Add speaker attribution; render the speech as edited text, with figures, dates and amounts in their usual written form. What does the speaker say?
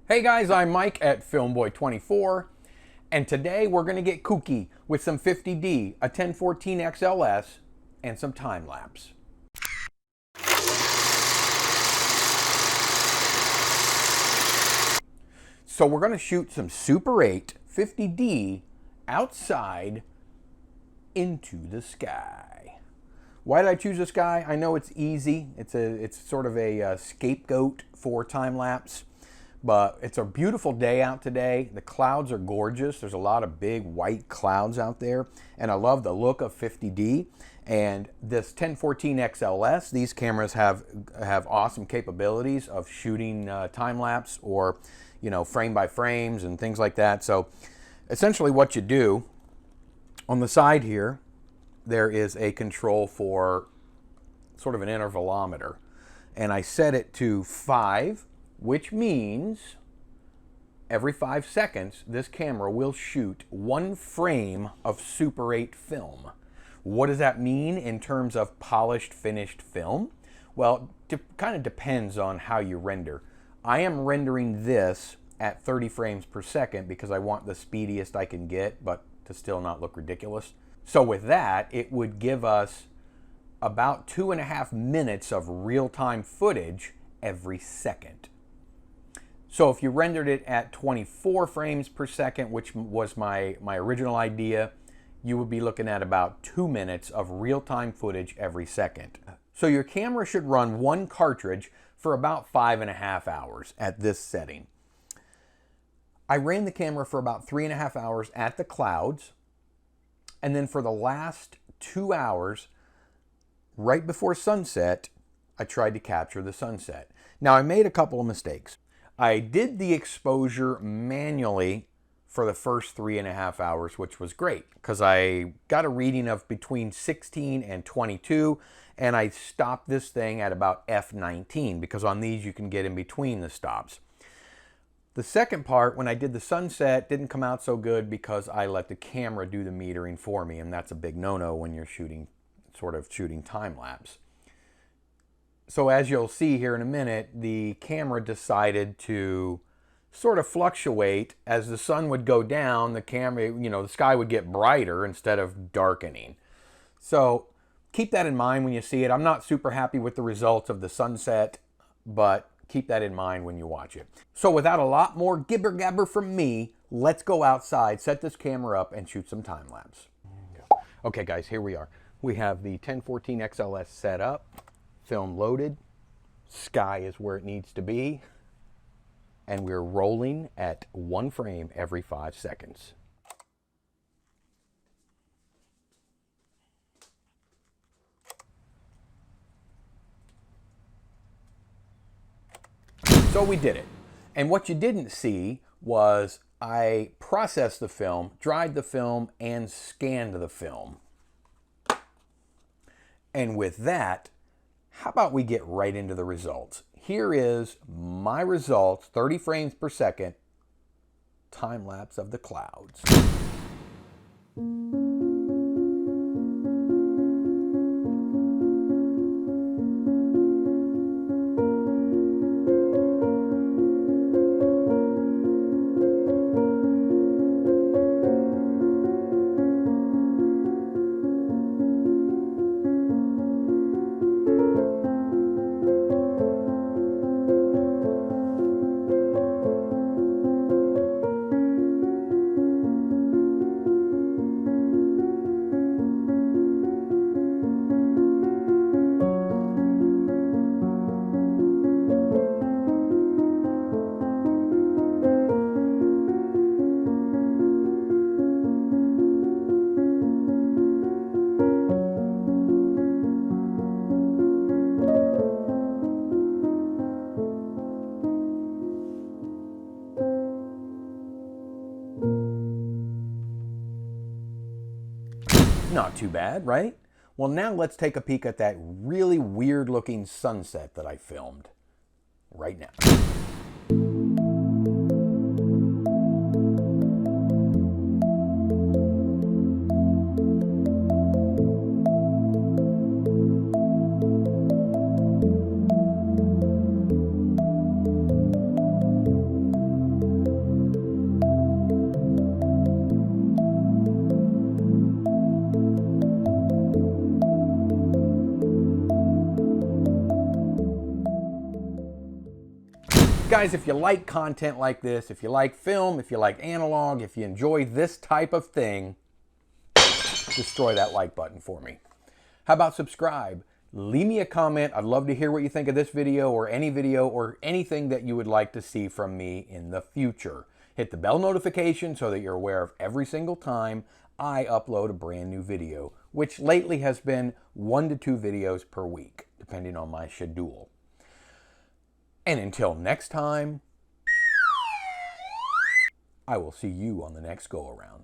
Speaker 1: Hey guys, I'm Mike at FilmBoy24, and today we're going to get kooky with some 50D, a 1014 XLS, and some time-lapse. So we're going to shoot some Super 8 50D outside into the sky. Why did I choose the sky? I know it's easy. It's sort of a scapegoat for time-lapse. But it's a beautiful day out today. The clouds are gorgeous. There's a lot of big white clouds out there. And I love the look of 50D. And this 1014 XLS, these cameras have awesome capabilities of shooting time-lapse or, you know, frame by frames and things like that. So essentially what you do, on the side here, there is a control for sort of an intervalometer. And I set it to 5, which means every 5 seconds, this camera will shoot 1 frame of Super 8 film. What does that mean in terms of polished, finished film? Well, it kind of depends on how you render. I am rendering this at 30 frames per second because I want the speediest I can get, but to still not look ridiculous. So with that, it would give us about 2.5 minutes of real-time footage every second. So if you rendered it at 24 frames per second, which was my original idea, you would be looking at about 2 minutes of real-time footage every second. So your camera should run 1 cartridge for about 5.5 hours at this setting. I ran the camera for about 3.5 hours at the clouds, and then for the last 2 hours, right before sunset, I tried to capture the sunset. Now I made a couple of mistakes. I did the exposure manually for the first 3.5 hours, which was great because I got a reading of between 16 and 22, and I stopped this thing at about f19 because on these you can get in between the stops. The second part, when I did the sunset, didn't come out so good because I let the camera do the metering for me, and that's a big no-no when you're shooting time-lapse. So as you'll see here in a minute, the camera decided to sort of fluctuate. As the sun would go down, the camera, the sky would get brighter instead of darkening. So keep that in mind when you see it. I'm not super happy with the results of the sunset, but keep that in mind when you watch it. So without a lot more gibber gabber from me, let's go outside, set this camera up, and shoot some time-lapse. Okay guys, here we are. We have the 1014 XLS set up. Film loaded, sky is where it needs to be, and we're rolling at 1 frame every 5 seconds. So we did it. And what you didn't see was I processed the film, dried the film, and scanned the film. And with that, how about we get right into the results? Here is my results, 30 frames per second, time-lapse of the clouds. Not too bad, right? Well, now let's take a peek at that really weird looking sunset that I filmed right now. Guys, if you like content like this, if you like film, if you like analog, if you enjoy this type of thing, destroy that like button for me. How about subscribe? Leave me a comment. I'd love to hear what you think of this video or anything that you would like to see from me in the future. Hit the bell notification so that you're aware of every single time I upload a brand new video, which lately has been 1 to 2 videos per week, depending on my schedule. And until next time, I will see you on the next go around.